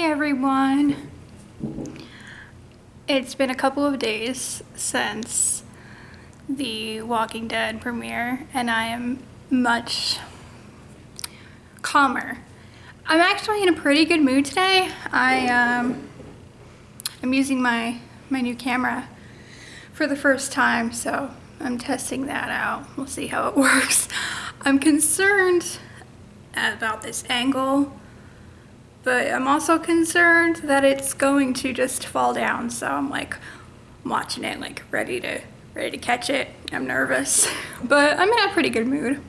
everyone. It's been a couple of days since the Walking Dead premiere, and I am much calmer. I'm actually in a pretty good mood today. I'm using my new camera for the first time, so I'm testing that out. We'll see how it works. I'm concerned about this angle, but I'm also concerned that it's going to just fall down, so I'm like watching it, like ready to catch it. I'm nervous, but I'm in a pretty good mood.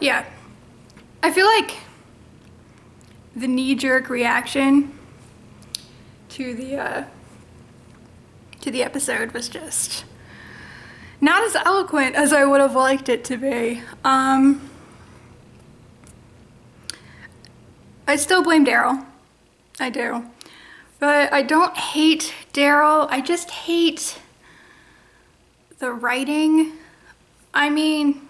Yeah, I feel like the knee-jerk reaction to the episode was just not as eloquent as I would have liked it to be. I still blame Daryl. I do. But I don't hate Daryl. I just hate the writing. I mean,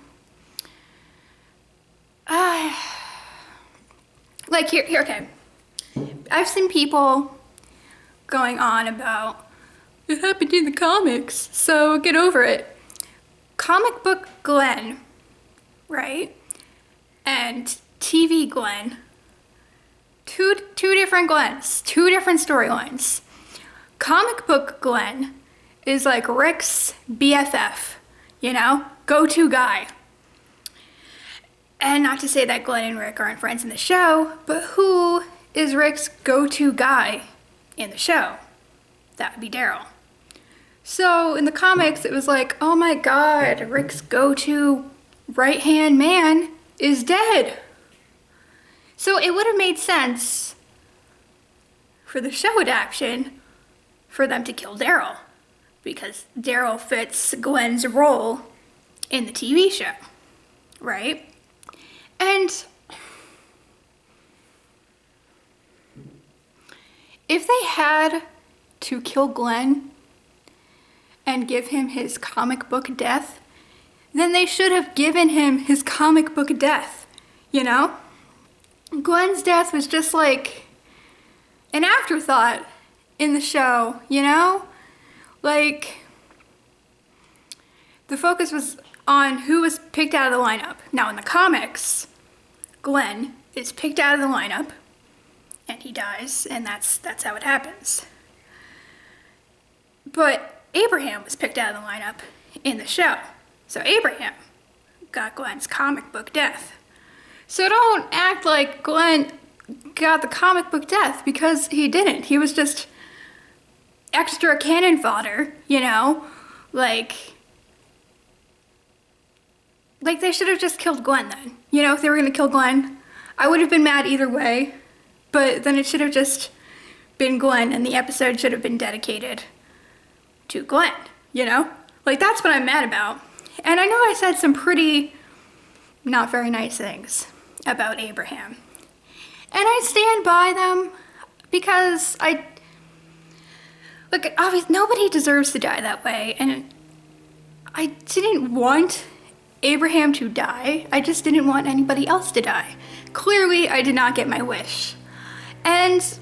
like here, okay. I've seen people going on about, it happened in the comics, so get over it. Comic book Glenn, right? And TV Glenn. Two different Glens, two different storylines. Comic book Glenn is like Rick's BFF, you know? Go-to guy. And not to say that Glenn and Rick aren't friends in the show, but who is Rick's go-to guy in the show? That would be Daryl. So in the comics, it was like, oh my God, Rick's go-to right-hand man is dead. So it would have made sense for the show adaptation for them to kill Daryl, because Daryl fits Glenn's role in the TV show, right? And if they had to kill Glenn and give him his comic book death, then they should have given him his comic book death, you know? Glenn's death was just like an afterthought in the show, you know? Like, the focus was on who was picked out of the lineup. Now in the comics, Glenn is picked out of the lineup and he dies, and that's how it happens. But Abraham was picked out of the lineup in the show. So Abraham got Glenn's comic book death. So don't act like Glenn got the comic book death, because he didn't. He was just extra cannon fodder, you know? Like they should have just killed Glenn then. You know, if they were gonna kill Glenn, I would have been mad either way, but then it should have just been Glenn, and the episode should have been dedicated to Glenn, you know? Like, that's what I'm mad about. And I know I said some pretty not very nice things about Abraham. And I stand by them, because obviously nobody deserves to die that way, and I didn't want Abraham to die. I just didn't want anybody else to die. Clearly, I did not get my wish. And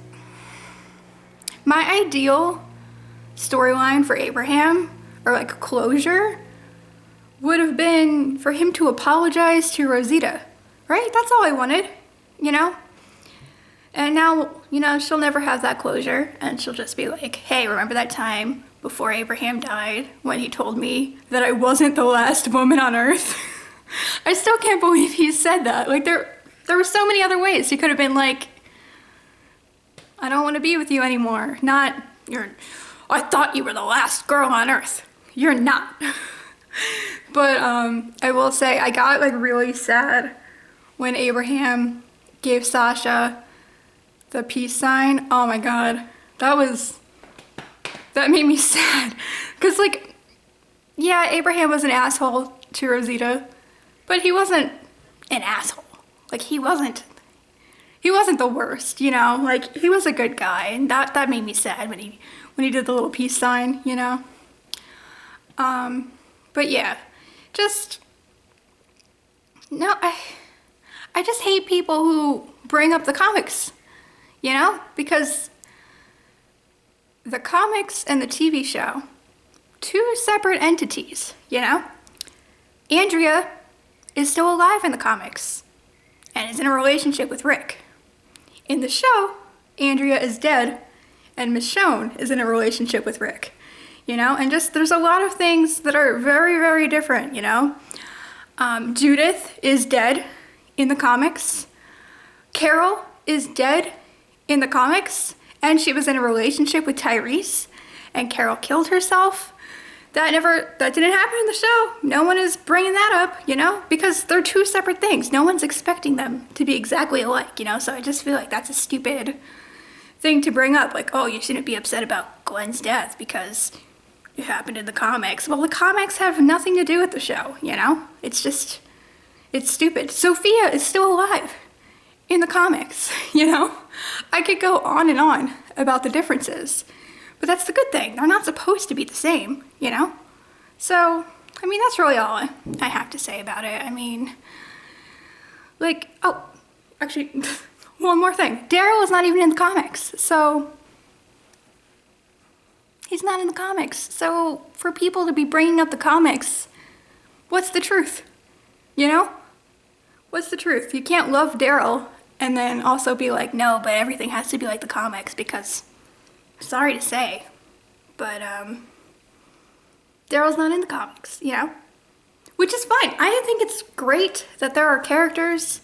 my ideal storyline for Abraham, or like closure, would have been for him to apologize to Rosita, right? That's all I wanted, you know? And now, you know, she'll never have that closure, and she'll just be like, hey, remember that time before Abraham died when he told me that I wasn't the last woman on earth? I still can't believe he said that. Like, there were so many other ways. He could have been like, I don't want to be with you anymore. Not, I thought you were the last girl on earth. You're not. But I will say, I got like really sad when Abraham gave Sasha the peace sign. Oh my God, that made me sad. Cause like, yeah, Abraham was an asshole to Rosita, but he wasn't an asshole. Like, he wasn't the worst, you know? Like, he was a good guy, and that made me sad when he did the little peace sign, you know? But yeah, just No, I just hate people who bring up the comics, you know? Because the comics and the TV show, two separate entities, you know? Andrea is still alive in the comics and is in a relationship with Rick. In the show, Andrea is dead and Michonne is in a relationship with Rick, you know? And just, there's a lot of things that are very, very different, you know? Judith is dead in the comics. Carol is dead in the comics, and she was in a relationship with Tyrese, and Carol killed herself. That didn't happen in the show. No one is bringing that up, you know, because they're two separate things. No one's expecting them to be exactly alike, you know, so I just feel like that's a stupid thing to bring up. Like, oh, you shouldn't be upset about Glenn's death because it happened in the comics. Well, the comics have nothing to do with the show, you know? It's stupid. Sophia is still alive in the comics, you know? I could go on and on about the differences, but that's the good thing. They're not supposed to be the same, you know? So, I mean, that's really all I have to say about it. I mean, like, oh, actually, one more thing. Daryl is not even in the comics, so he's not in the comics. So for people to be bringing up the comics, what's the truth? You know? What's the truth? You can't love Daryl and then also be like, no, but everything has to be like the comics because, sorry to say, but Daryl's not in the comics, you know? Which is fine. I think it's great that there are characters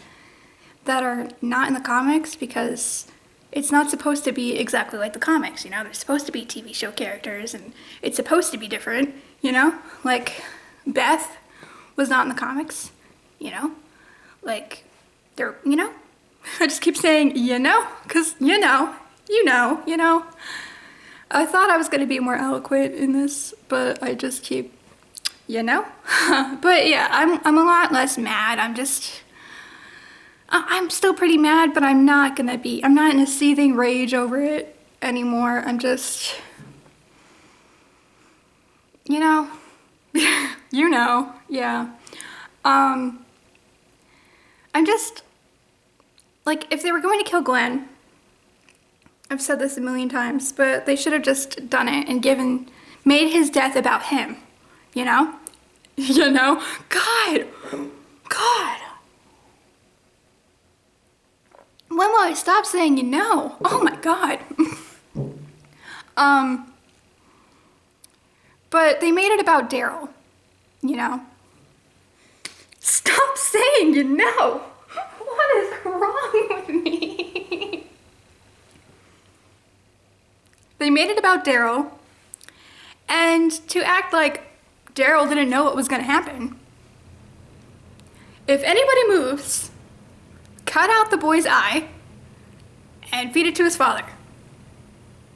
that are not in the comics because it's not supposed to be exactly like the comics, you know? They're supposed to be TV show characters and it's supposed to be different, you know? Like, Beth was not in the comics, you know? Like, they're, you know? I just keep saying, you know, because, you know. I thought I was going to be more eloquent in this, but I just keep, you know? But yeah, I'm a lot less mad. I'm still pretty mad, but I'm not in a seething rage over it anymore. I'm just, you know, yeah. I'm just, like, if they were going to kill Glenn, I've said this a million times, but they should have just done it and made his death about him, you know? You know? God. When will I stop saying you know? Oh my God. But they made it about Daryl, you know? Stop saying you know. What is wrong with me? They made it about Daryl, and to act like Daryl didn't know what was going to happen. If anybody moves, cut out the boy's eye and feed it to his father.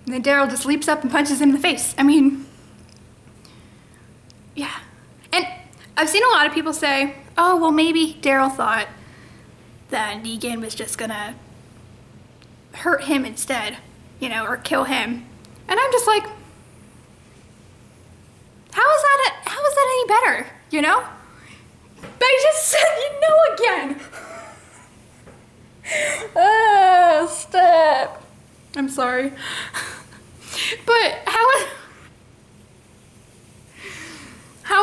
And then Daryl just leaps up and punches him in the face. I mean, yeah. And I've seen a lot of people say, oh, well, maybe Daryl thought that Negan was just gonna hurt him instead, you know, or kill him. And I'm just like, how is that any better, you know? I just said you know again. Oh, stop. I'm sorry. But how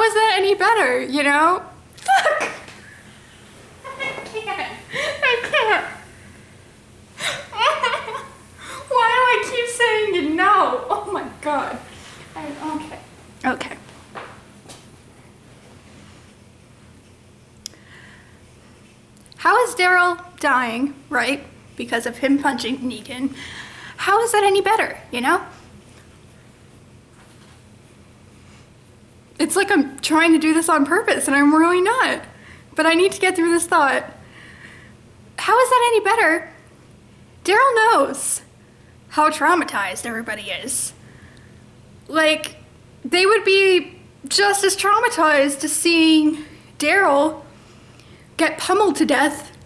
is that any better, you know? Fuck! I can't. Why do I keep saying you know? Oh my God. Okay. How is Daryl dying, right? Because of him punching Negan. How is that any better, you know? It's like I'm trying to do this on purpose and I'm really not. But I need to get through this thought. How is that any better? Daryl knows how traumatized everybody is. Like, they would be just as traumatized to seeing Daryl get pummeled to death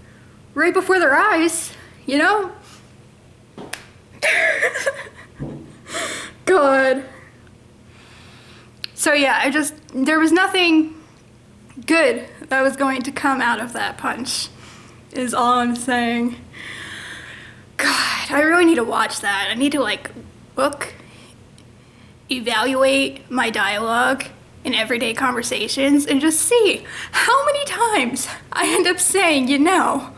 right before their eyes, you know? God. So yeah, there was nothing good that was going to come out of that punch, is all I'm saying. God, I really need to watch that. I need to like evaluate my dialogue in everyday conversations and just see how many times I end up saying, you know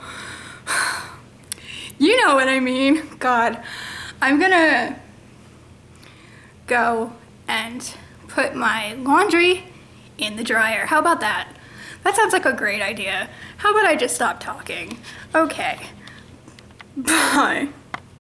what I mean. God, I'm gonna go and put my laundry in the dryer. How about that? That sounds like a great idea. How about I just stop talking? Okay. Bye.